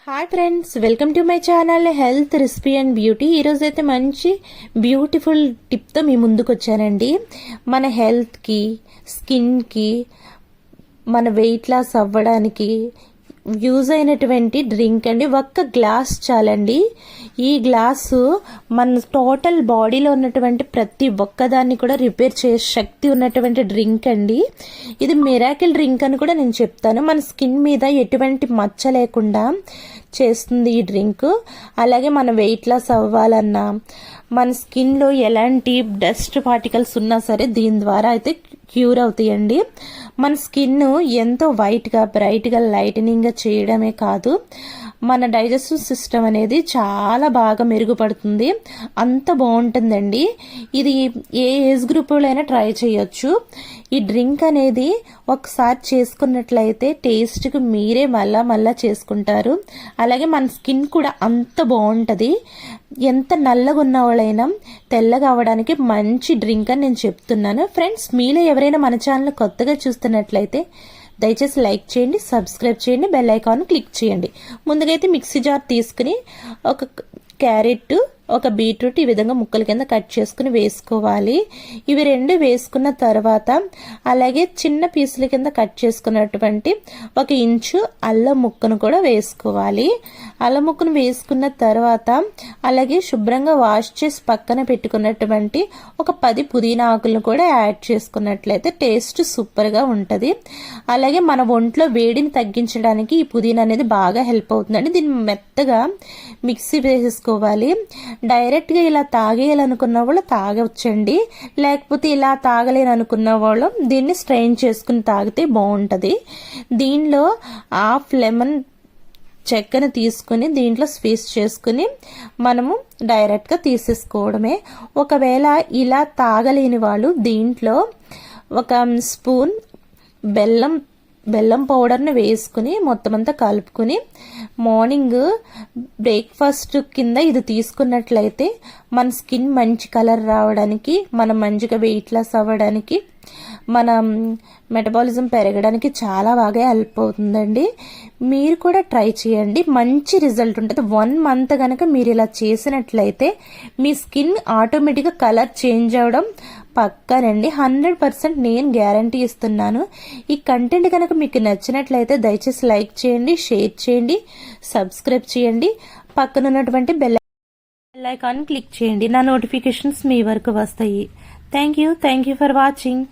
Hi friends, welcome to my channel health recipe and beauty. ఈరోజు అయితే మంచి beautiful టిప్తో మీ ముందుకు వచ్చానండి. మన హెల్త్కి, స్కిన్కి, మన వెయిట్ లాస్ అవ్వడానికి యూజ్ అయినటువంటి డ్రింక్ అండి. ఒక్క గ్లాస్ చాలండి. ఈ గ్లాసు మన టోటల్ బాడీలో ఉన్నటువంటి ప్రతి ఒక్కదాన్ని కూడా రిపేర్ చేసే శక్తి ఉన్నటువంటి డ్రింక్ అండి. ఇది మిరాకిల్ డ్రింక్ అని కూడా నేను చెప్తాను. మన స్కిన్ మీద ఎటువంటి మచ్చ లేకుండా చేస్తుంది ఈ డ్రింక్. అలాగే మన వెయిట్ లాస్ అవ్వాలన్నా, మన స్కిన్లో ఎలాంటి డస్ట్ పార్టికల్స్ ఉన్నా సరే దీని ద్వారా అయితే క్యూర్ అవుతాయండి. మన స్కిన్ ఎంతో వైట్గా, బ్రైట్గా, లైటనింగ్గా చేయడమే కాదు, మన డైజెస్టివ్ సిస్టమ్ అనేది చాలా బాగా మెరుగుపడుతుంది. అంత బాగుంటుందండి. ఇది ఏ ఏజ్ గ్రూప్లో అయినా ట్రై చేయొచ్చు. ఈ డ్రింక్ అనేది ఒకసారి చేసుకున్నట్లయితే టేస్ట్కి మీరే మళ్ళా చేసుకుంటారు. అలాగే మన స్కిన్ కూడా అంత బాగుంటుంది. ఎంత నల్లగా ఉన్న వాళ్ళైనా తెల్లగా అవ్వడానికి మంచి డ్రింక్ అని నేను చెప్తున్నాను. ఫ్రెండ్స్, మీలో ఎవరైనా మన ఛానల్ కొత్తగా చూస్తున్నట్లయితే దయచేసి లైక్ చేయండి, సబ్స్క్రైబ్ చేయండి, బెల్ ఐకాన్ క్లిక్ చేయండి. ముందుగా అయితే మిక్సీ జార్ తీసుకుని ఒక క్యారెట్, ఒక బీట్రూట్ ఈ విధంగా ముక్కల కింద కట్ చేసుకుని వేసుకోవాలి. ఇవి రెండు వేసుకున్న తర్వాత అలాగే చిన్న పీసుల కింద కట్ చేసుకున్నటువంటి 1 ఇంచు అల్లం ముక్కను కూడా వేసుకోవాలి. అల్లం ముక్కను వేసుకున్న తర్వాత అలాగే శుభ్రంగా వాష్ చేసి పక్కన పెట్టుకున్నటువంటి ఒక 10 పుదీనా ఆకులను కూడా యాడ్ చేసుకున్నట్లయితే టేస్ట్ సూపర్గా ఉంటుంది. అలాగే మన ఒంట్లో వేడిని తగ్గించడానికి ఈ పుదీనా అనేది బాగా హెల్ప్ అవుతుందండి. దీన్ని మెత్తగా మిక్సీ వేసేసుకోవాలి. డైరెక్ట్గా ఇలా తాగేయాలనుకున్న వాళ్ళు తాగవచ్చండి. లేకపోతే ఇలా తాగలేననుకున్న వాళ్ళు దీన్ని స్ట్రెయిన్ చేసుకుని తాగితే బాగుంటుంది. దీనిలో హాఫ్ లెమన్ చెక్కను తీసుకుని దీంట్లో స్క్వీజ్ చేసుకుని మనము డైరెక్ట్గా తీసేసుకోవడమే. ఒకవేళ ఇలా తాగలేని వాళ్ళు దీంట్లో 1 స్పూన్ బెల్లం పౌడర్ని వేసుకుని మొత్తం అంతా కలుపుకుని మార్నింగ్ బ్రేక్ఫాస్ట్ కింద ఇది తీసుకున్నట్లయితే మన స్కిన్ మంచి కలర్ రావడానికి, మనం మంచిగా వెయిట్ లాస్ అవ్వడానికి, మన మెటబాలిజం పెరగడానికి చాలా బాగా హెల్ప్ అవుతుందండి. మీరు కూడా ట్రై చేయండి, మంచి రిజల్ట్ ఉంటుంది. 1 మంత్ కనుక మీరు ఇలా చేసినట్లయితే మీ స్కిన్ ఆటోమేటిక్గా కలర్ చేంజ్ అవ్వడం పక్కానండి. 100% నేను గ్యారంటీ ఇస్తున్నాను. ఈ కంటెంట్ కనుక మీకు నచ్చినట్లయితే దయచేసి లైక్ చేయండి, షేర్ చేయండి, సబ్స్క్రైబ్ చేయండి. పక్కన ఉన్నటువంటి బెల్ ఐకాన్ క్లిక్ చేయండి. నా నోటిఫికేషన్స్ మీ వరకు వస్తాయి. Thank you for watching.